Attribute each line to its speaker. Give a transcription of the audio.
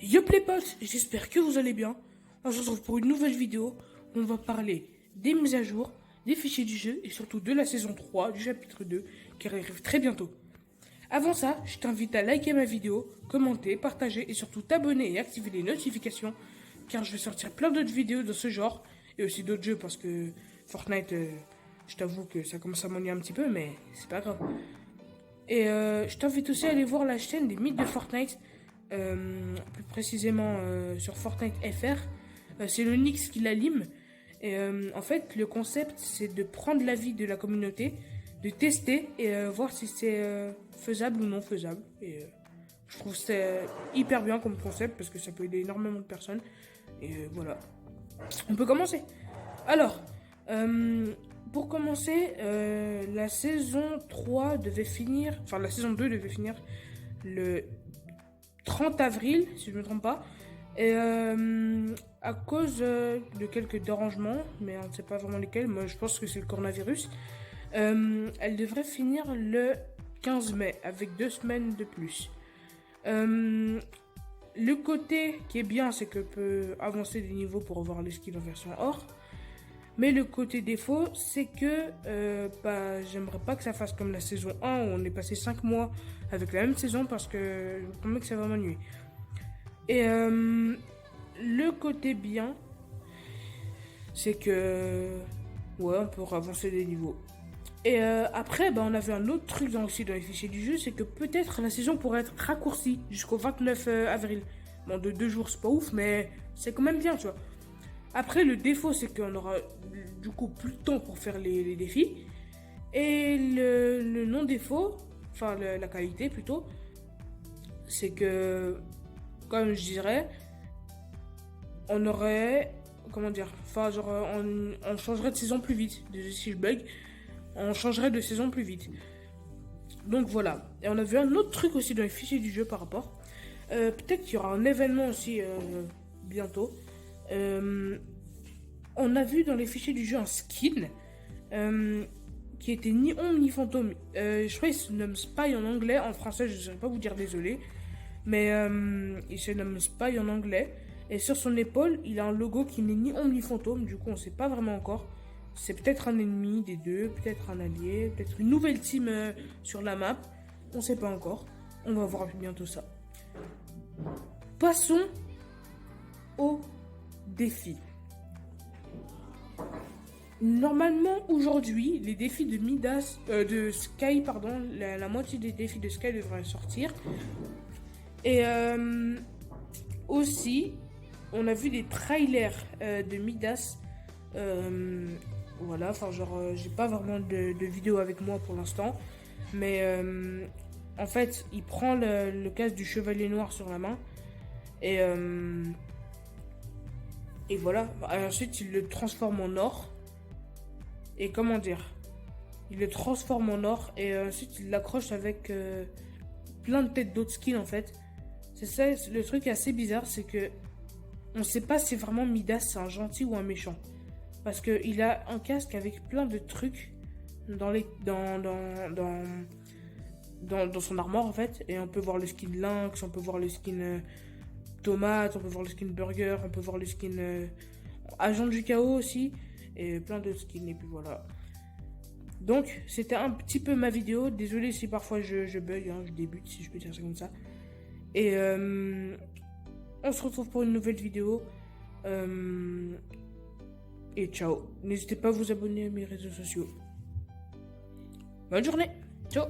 Speaker 1: Yop les potes, j'espère que vous allez bien. On se retrouve pour une nouvelle vidéo où on va parler des mises à jour, des fichiers du jeu et surtout de la saison 3 du chapitre 2 qui arrive très bientôt. Avant ça, je t'invite à liker ma vidéo, commenter, partager et surtout t'abonner et activer les notifications car je vais sortir plein d'autres vidéos de ce genre et aussi d'autres jeux parce que Fortnite, je t'avoue que ça commence à m'ennuyer un petit peu mais c'est pas grave. Et je t'invite aussi à aller voir la chaîne des mythes de Fortnite, plus précisément sur Fortnite FR. C'est le Nix qui l'anime. Et en fait, le concept, c'est de prendre l'avis de la communauté, de tester et voir si c'est faisable ou non faisable. Et je trouve que c'est hyper bien comme concept parce que ça peut aider énormément de personnes. Et voilà. On peut commencer. Alors, pour commencer, la saison 3 devait finir, enfin la saison 2 devait finir le 30 avril, si je ne me trompe pas. Et à cause de quelques dérangements, mais on ne sait pas vraiment lesquels, moi je pense que c'est le coronavirus, elle devrait finir le 15 mai, avec 2 semaines de plus. Le côté qui est bien, c'est que peut avancer des niveaux pour avoir les skills en version or. Mais le côté défaut, c'est que j'aimerais pas que ça fasse comme la saison 1 où on est passé 5 mois avec la même saison parce que je promets que ça va m'ennuyer. Et le côté bien, c'est que ouais, on peut avancer des niveaux. Et après, on avait un autre truc aussi dans les fichiers du jeu, c'est que peut-être la saison pourrait être raccourcie jusqu'au 29 avril. Bon, de 2 jours, c'est pas ouf, mais c'est quand même bien, tu vois. Après, le défaut, c'est qu'on aura du coup plus de temps pour faire les défis. Et le non-défaut, enfin la qualité plutôt, c'est que, comme je dirais, on aurait, comment dire, enfin genre on changerait de saison plus vite. Désolé si je bug, on changerait de saison plus vite. Donc voilà. Et on a vu un autre truc aussi dans les fichiers du jeu par rapport. Peut-être qu'il y aura un événement aussi bientôt. On a vu dans les fichiers du jeu un skin qui était ni ombre ni fantôme. Je crois qu'il se nomme Spy en anglais. En français, je ne saurais pas vous dire désolé. Mais il se nomme Spy en anglais. Et sur son épaule, il a un logo qui n'est ni ombre ni fantôme. Du coup, on ne sait pas vraiment encore. C'est peut-être un ennemi des deux, peut-être un allié, peut-être une nouvelle team sur la map. On ne sait pas encore. On va voir bientôt ça. Passons au défi. Normalement, aujourd'hui, les défis de de Sky, pardon, la moitié des défis de Sky devraient sortir. Et aussi, on a vu des trailers de Midas. Voilà, enfin genre, j'ai pas vraiment de vidéo avec moi pour l'instant. Mais en fait, il prend le casque du chevalier noir sur la main. Et voilà, ensuite il le transforme en or. Et comment dire, il le transforme en or et ensuite il l'accroche avec plein de têtes d'autres skins en fait. C'est ça, le truc assez bizarre, c'est que on sait pas si vraiment Midas c'est un gentil ou un méchant. Parce que il a un casque avec plein de trucs dans son armure en fait. Et on peut voir le skin lynx, on peut voir le skin tomate, on peut voir le skin burger, on peut voir le skin agent du chaos aussi. Et plein d'autres skins et puis voilà. Donc c'était un petit peu ma vidéo. Désolé si parfois je bug, hein, je débute si je peux dire ça comme ça. Et on se retrouve pour une nouvelle vidéo. Et ciao. N'hésitez pas à vous abonner à mes réseaux sociaux. Bonne journée. Ciao.